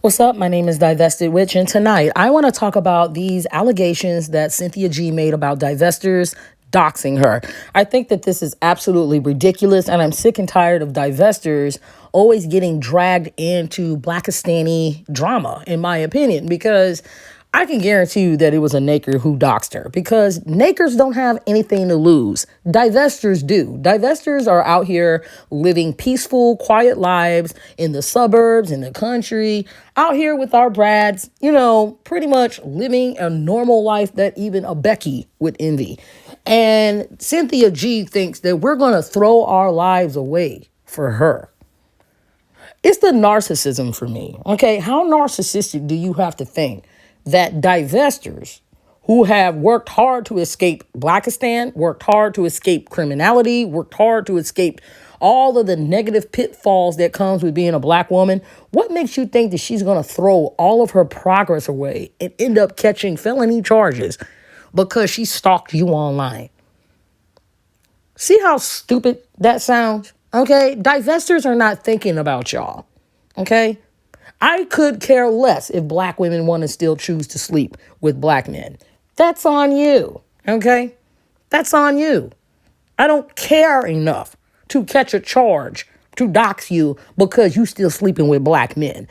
What's up? My name is Divested Witch, and tonight I want to talk about these allegations that Cynthia G made about Divestors doxing her. I think that this is absolutely ridiculous, and I'm sick and tired of Divestors always getting dragged into Blackistani drama, in my opinion, because I can guarantee you that it was a Naker who doxed her, because Nakers don't have anything to lose. Divestors do. Divestors are out here living peaceful, quiet lives in the suburbs, in the country, out here with our brads, pretty much living a normal life that even a Becky would envy. And Cynthia G thinks that we're going to throw our lives away for her. It's the narcissism for me. Okay, how narcissistic do you have to think that divestors who have worked hard to escape Blackistan, worked hard to escape criminality, worked hard to escape all of the negative pitfalls that comes with being a black woman, what makes you think that she's going to throw all of her progress away and end up catching felony charges because she stalked you online? See how stupid that sounds? Okay, divestors are not thinking about y'all. Okay, I could care less if black women want to still choose to sleep with black men. That's on you. Okay, that's on you. I don't care enough to catch a charge to dox you because you still sleeping with black men.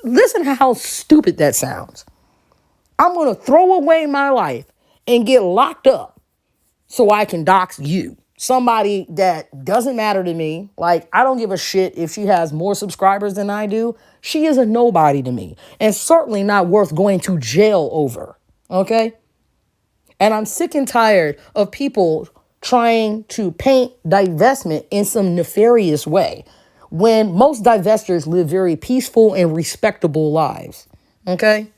Listen to how stupid that sounds. I'm going to throw away my life and get locked up so I can dox you. Somebody that doesn't matter to me. Like, I don't give a shit if she has more subscribers than I do. She is a nobody to me, and certainly not worth going to jail over. Okay? And I'm sick and tired of people trying to paint divestment in some nefarious way when most divestors live very peaceful and respectable lives. Okay?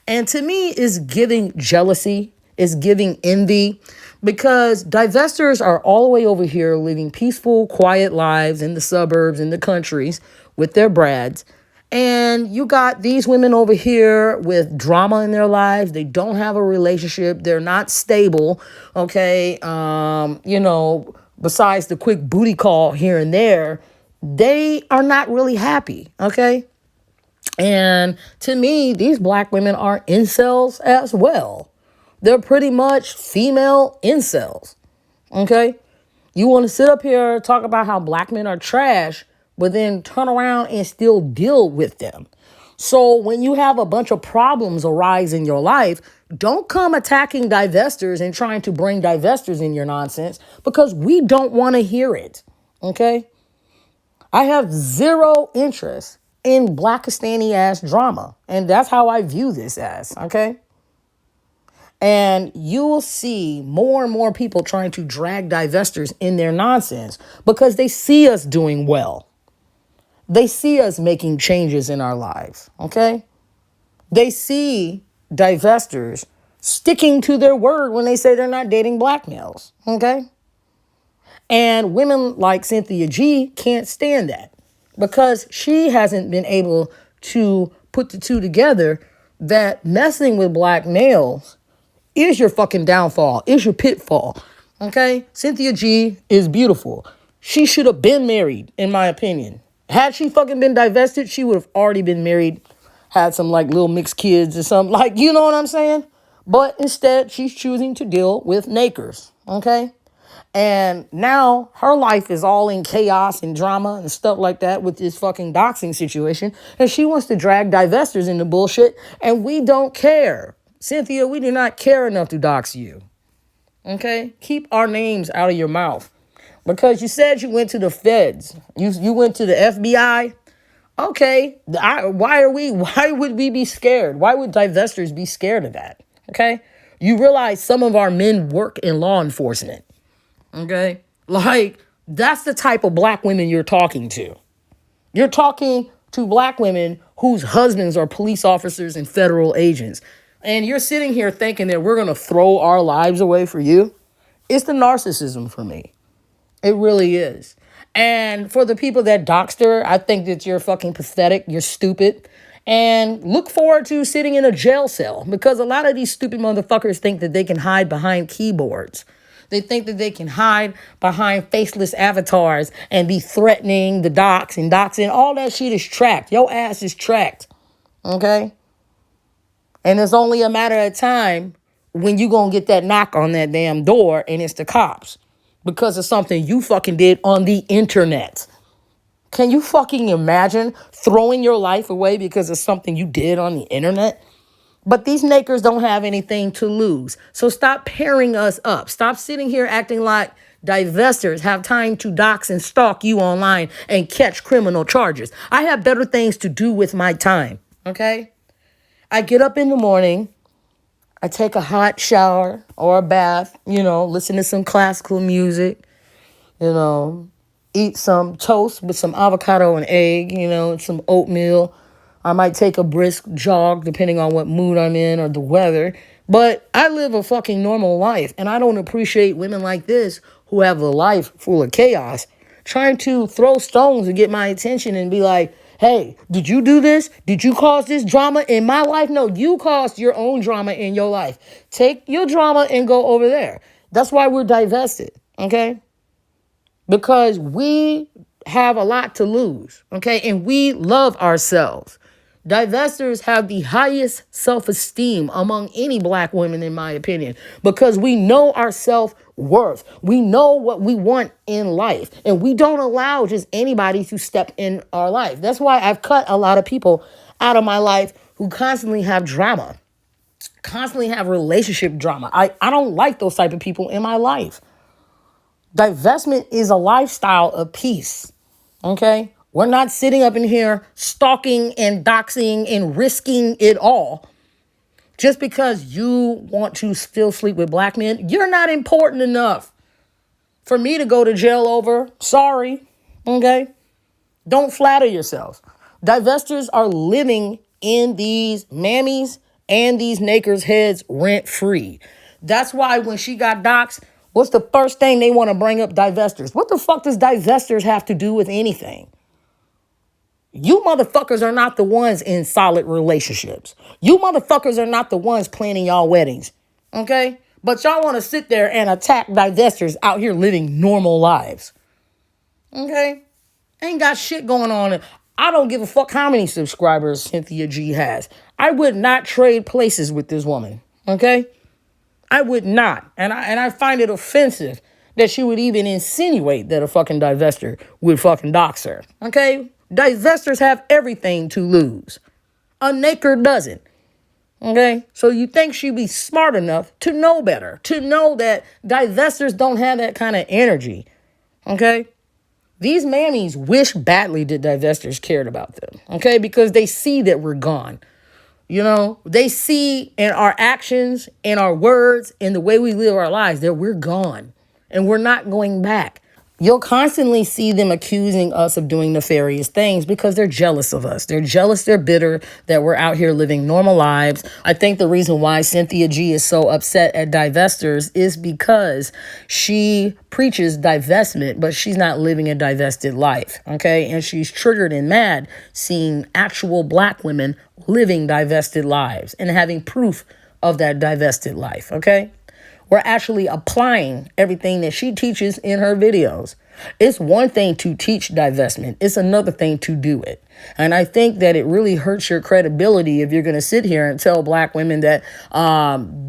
And to me, it's giving jealousy, it's giving envy, because divestors are all the way over here living peaceful, quiet lives in the suburbs, in the countries with their brads. And you got these women over here with drama in their lives. They don't have a relationship. They're not stable. Okay. Besides the quick booty call here and there, they are not really happy. Okay. And to me, these black women are incels as well. They're pretty much female incels. Okay. You want to sit up here, talk about how black men are trash, but then turn around and still deal with them. So when you have a bunch of problems arise in your life, don't come attacking divestors and trying to bring divestors in your nonsense, because we don't want to hear it. Okay. I have zero interest in Blackistani ass drama. And that's how I view this as. Okay. And you will see more and more people trying to drag divestors in their nonsense because they see us doing well. They see us making changes in our lives, okay? They see divestors sticking to their word when they say they're not dating black males, okay? And women like Cynthia G can't stand that because she hasn't been able to put the two together that messing with black males is your fucking downfall, is your pitfall, okay? Cynthia G is beautiful. She should have been married, in my opinion. Had she fucking been divested, she would have already been married, had some like little mixed kids or something, like, you know what I'm saying? But instead, she's choosing to deal with Nakers, okay? And now her life is all in chaos and drama and stuff like that with this fucking doxing situation. And she wants to drag divestors into bullshit, and we don't care. Cynthia, we do not care enough to dox you. Okay? Keep our names out of your mouth. Because you said you went to the feds. You went to the FBI. Okay. Why would we be scared? Why would divestors be scared of that? Okay? You realize some of our men work in law enforcement. Okay? Like, that's the type of black women you're talking to. You're talking to black women whose husbands are police officers and federal agents. And you're sitting here thinking that we're going to throw our lives away for you. It's the narcissism for me. It really is. And for the people that doxed her, I think that you're fucking pathetic. You're stupid. And look forward to sitting in a jail cell, because a lot of these stupid motherfuckers think that they can hide behind keyboards. They think that they can hide behind faceless avatars and be threatening the docs and doxing. All that shit is tracked. Your ass is tracked. Okay? And it's only a matter of time when you gonna get that knock on that damn door and it's the cops because of something you fucking did on the internet. Can you fucking imagine throwing your life away because of something you did on the internet? But these nakers don't have anything to lose. So stop pairing us up. Stop sitting here acting like divestors have time to dox and stalk you online and catch criminal charges. I have better things to do with my time, okay? I get up in the morning, I take a hot shower or a bath, listen to some classical music, eat some toast with some avocado and egg, and some oatmeal. I might take a brisk jog depending on what mood I'm in or the weather. But I live a fucking normal life, and I don't appreciate women like this who have a life full of chaos trying to throw stones to get my attention and be like, hey, did you do this? Did you cause this drama in my life? No, you caused your own drama in your life. Take your drama and go over there. That's why we're divested, okay? Because we have a lot to lose, okay? And we love ourselves. Divestors have the highest self-esteem among any black women, in my opinion, because we know our self-worth. We know what we want in life, and we don't allow just anybody to step in our life. That's why I've cut a lot of people out of my life who constantly have drama, constantly have relationship drama. I don't like those type of people in my life. Divestment is a lifestyle of peace, okay? We're not sitting up in here stalking and doxing and risking it all just because you want to still sleep with black men. You're not important enough for me to go to jail over. Sorry, okay? Don't flatter yourselves. Divestors are living in these mammies and these nakers' heads rent-free. That's why when she got doxed, what's the first thing they want to bring up? Divestors. What the fuck does divestors have to do with anything? You motherfuckers are not the ones in solid relationships. You motherfuckers are not the ones planning y'all weddings, okay? But y'all want to sit there and attack divestors out here living normal lives, okay? Ain't got shit going on. I don't give a fuck how many subscribers Cynthia G has. I would not trade places with this woman, okay? I would not. And I find it offensive that she would even insinuate that a fucking divestor would fucking dox her, okay? Divestors have everything to lose. A naker doesn't. Okay? So you think she'd be smart enough to know better, to know that divestors don't have that kind of energy. Okay? These mammies wish badly that divestors cared about them. Okay? Because they see that we're gone. They see in our actions, in our words, in the way we live our lives that we're gone and we're not going back. You'll constantly see them accusing us of doing nefarious things because they're jealous of us. They're jealous, they're bitter that we're out here living normal lives. I think the reason why Cynthia G is so upset at divestors is because she preaches divestment, but she's not living a divested life, okay? And she's triggered and mad seeing actual black women living divested lives and having proof of that divested life, okay? We're actually applying everything that she teaches in her videos. It's one thing to teach divestment. It's another thing to do it. And I think that it really hurts your credibility if you're going to sit here and tell black women that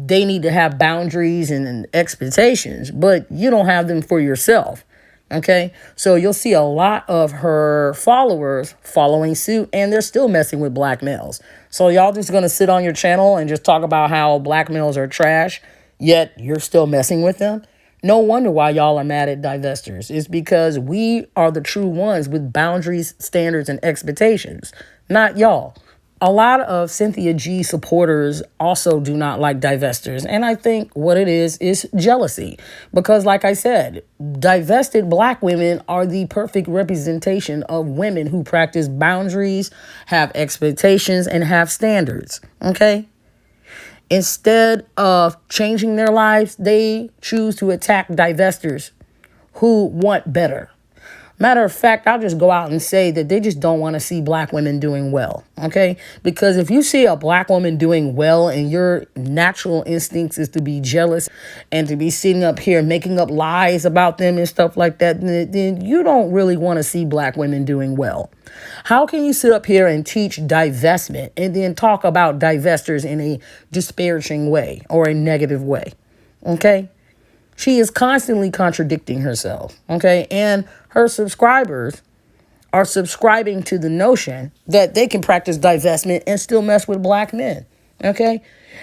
they need to have boundaries and expectations, but you don't have them for yourself. Okay, so you'll see a lot of her followers following suit, and they're still messing with black males. So y'all just going to sit on your channel and just talk about how black males are trash, yet you're still messing with them? No wonder why y'all are mad at divestors. It's because we are the true ones with boundaries, standards, and expectations, not y'all. A lot of Cynthia G supporters also do not like divestors. And I think what it is jealousy. Because like I said, divested black women are the perfect representation of women who practice boundaries, have expectations, and have standards. Okay? Instead of changing their lives, they choose to attack divestors who want better. Matter of fact, I'll just go out and say that they just don't want to see black women doing well, okay? Because if you see a black woman doing well and your natural instincts is to be jealous and to be sitting up here making up lies about them and stuff like that, then you don't really want to see black women doing well. How can you sit up here and teach divestment and then talk about divestors in a disparaging way or a negative way, okay? She is constantly contradicting herself, okay? And her subscribers are subscribing to the notion that they can practice divestment and still mess with black men, okay?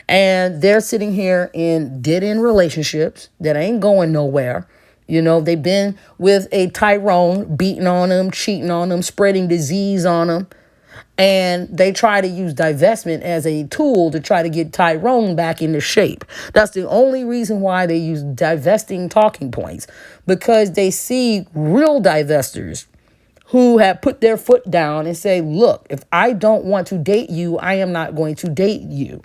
And they're sitting here in dead-end relationships that ain't going nowhere. You know, they've been with a Tyrone, beating on them, cheating on them, spreading disease on them. And they try to use divestment as a tool to try to get Tyrone back into shape. That's the only reason why they use divesting talking points, because they see real divestors who have put their foot down and say, look, if I don't want to date you, I am not going to date you.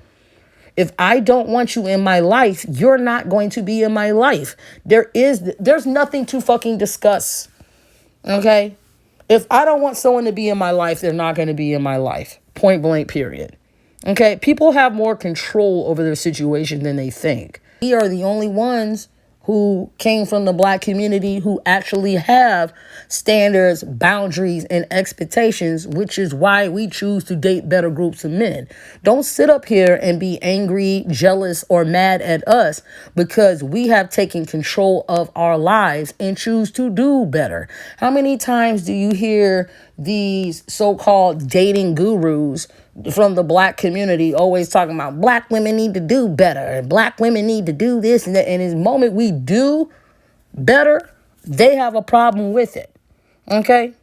If I don't want you in my life, you're not going to be in my life. There's nothing to fucking discuss. Okay? If I don't want someone to be in my life, they're not going to be in my life. Point blank, period. Okay? People have more control over their situation than they think. We are the only ones who came from the black community who actually have standards, boundaries, and expectations, which is why we choose to date better groups of men. Don't sit up here and be angry, jealous, or mad at us because we have taken control of our lives and choose to do better. How many times do you hear these so-called dating gurus from the black community always talking about black women need to do better and black women need to do this and that? And the moment we do better, they have a problem with it. Okay?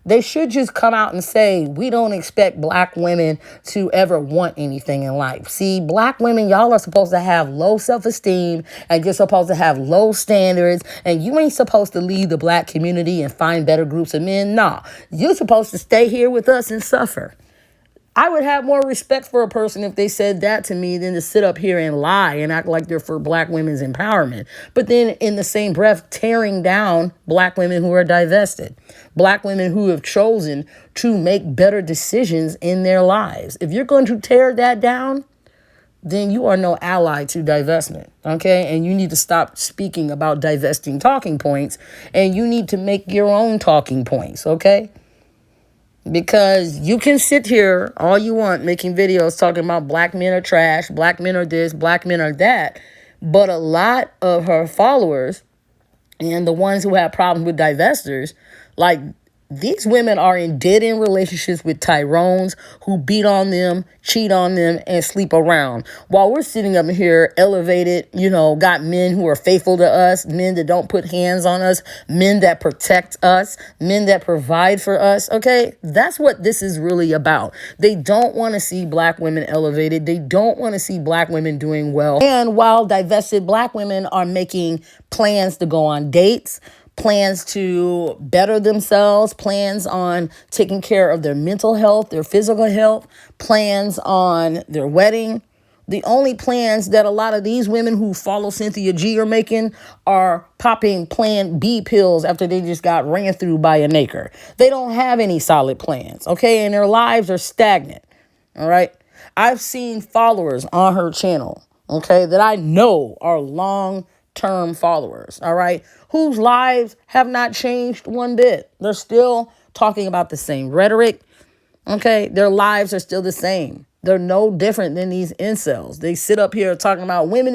They should just come out and say, we don't expect black women to ever want anything in life. See, black women, y'all are supposed to have low self-esteem and you're supposed to have low standards, and you ain't supposed to leave the black community and find better groups of men. No, you're supposed to stay here with us and suffer. I would have more respect for a person if they said that to me than to sit up here and lie and act like they're for black women's empowerment. But then in the same breath, tearing down black women who are divested, black women who have chosen to make better decisions in their lives. If you're going to tear that down, then you are no ally to divestment, okay? And you need to stop speaking about divesting talking points, and you need to make your own talking points, okay? Because you can sit here all you want making videos talking about black men are trash, black men are this, black men are that. But a lot of her followers and the ones who have problems with divestors, like, these women are in dead-end relationships with Tyrones who beat on them, cheat on them, and sleep around. While we're sitting up here elevated, got men who are faithful to us, men that don't put hands on us, men that protect us, men that provide for us, okay? That's what this is really about. They don't want to see black women elevated. They don't want to see black women doing well. And while divested black women are making plans to go on dates, plans to better themselves, plans on taking care of their mental health, their physical health, plans on their wedding. The only plans that a lot of these women who follow Cynthia G are making are popping Plan B pills after they just got ran through by a neighbor. They don't have any solid plans, okay? And their lives are stagnant, all right? I've seen followers on her channel, okay, that I know are long-term followers, all right, whose lives have not changed one bit. They're still talking about the same rhetoric, okay? Their lives are still the same. They're no different than these incels. They sit up here talking about women,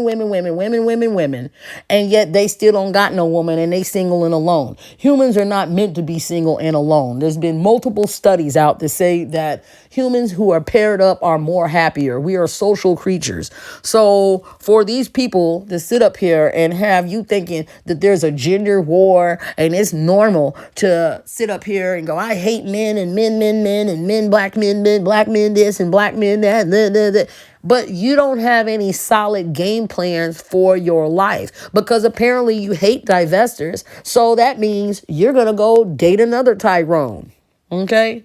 and yet they still don't got no woman and they single and alone. Humans are not meant to be single and alone. There's been multiple studies out to say that humans who are paired up are more happier. We are social creatures. So for these people to sit up here and have you thinking that there's a gender war and it's normal to sit up here and go, I hate men and men, and men, black men this and black men that. But you don't have any solid game plans for your life because apparently you hate divestors. So that means you're going to go date another Tyrone. Okay?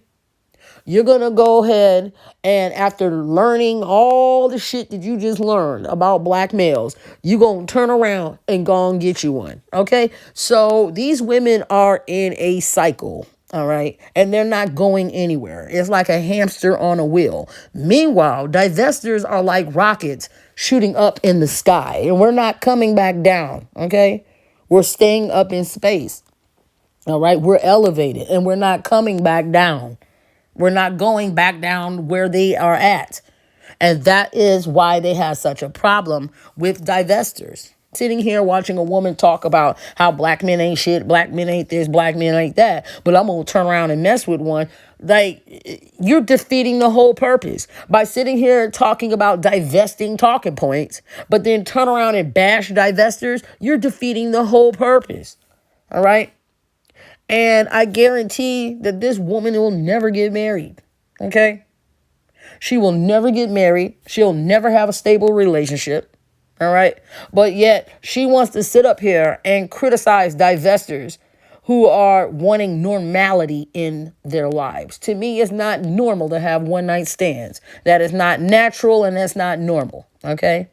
You're going to go ahead and after learning all the shit that you just learned about black males, you're going to turn around and go and get you one. Okay. So these women are in a cycle. All right. And they're not going anywhere. It's like a hamster on a wheel. Meanwhile, divestors are like rockets shooting up in the sky and we're not coming back down. Okay. We're staying up in space. All right. We're elevated and we're not coming back down. We're not going back down where they are at. And that is why they have such a problem with divestors. Sitting here watching a woman talk about how black men ain't shit, black men ain't this, black men ain't that, but I'm going to turn around and mess with one. Like, you're defeating the whole purpose by sitting here talking about divesting talking points, but then turn around and bash divestors. You're defeating the whole purpose. All right. And I guarantee that this woman will never get married. Okay. She will never get married. She'll never have a stable relationship. All right. But yet she wants to sit up here and criticize divestors who are wanting normality in their lives. To me, it's not normal to have one night stands. That is not natural and that's not normal. Okay.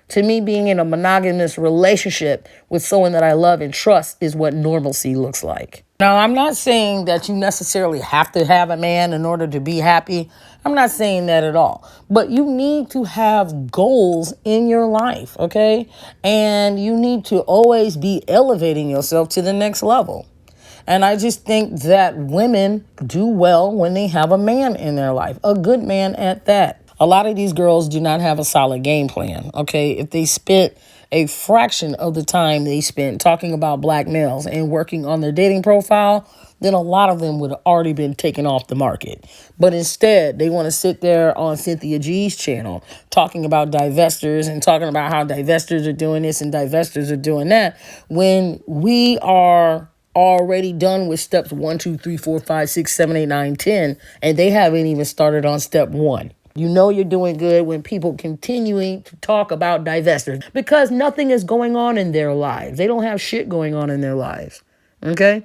To me, being in a monogamous relationship with someone that I love and trust is what normalcy looks like. Now, I'm not saying that you necessarily have to have a man in order to be happy. I'm not saying that at all. But you need to have goals in your life, okay? And you need to always be elevating yourself to the next level. And I just think that women do well when they have a man in their life, a good man at that. A lot of these girls do not have a solid game plan, okay? If they spent a fraction of the time they spent talking about black males and working on their dating profile, then a lot of them would have already been taken off the market. But instead, they want to sit there on Cynthia G's channel talking about divestors and talking about how divestors are doing this and divestors are doing that when we are already done with steps 1, 2, 3, 4, 5, 6, 7, 8, 9, 10, and they haven't even started on step 1. You know you're doing good when people continuing to talk about divestors because nothing is going on in their lives. They don't have shit going on in their lives. Okay?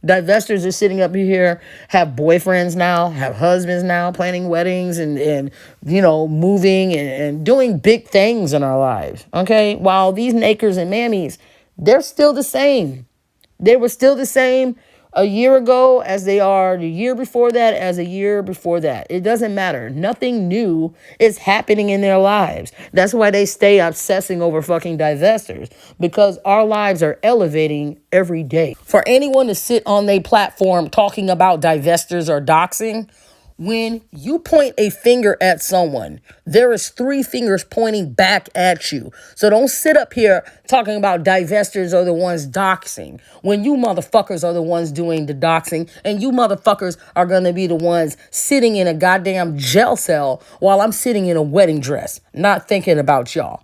Divestors are sitting up here, have boyfriends now, have husbands now, planning weddings and moving and doing big things in our lives. Okay? While these nakers and mammies, they're still the same. They were still the same a year ago as they are the year before that as a year before that. It doesn't matter. Nothing new is happening in their lives. That's why they stay obsessing over fucking divestors, because our lives are elevating every day. For anyone to sit on their platform talking about divestors or doxing, when you point a finger at someone, there is 3 fingers pointing back at you. So don't sit up here talking about divestors are the ones doxing when you motherfuckers are the ones doing the doxing, and you motherfuckers are going to be the ones sitting in a goddamn jail cell while I'm sitting in a wedding dress, not thinking about y'all.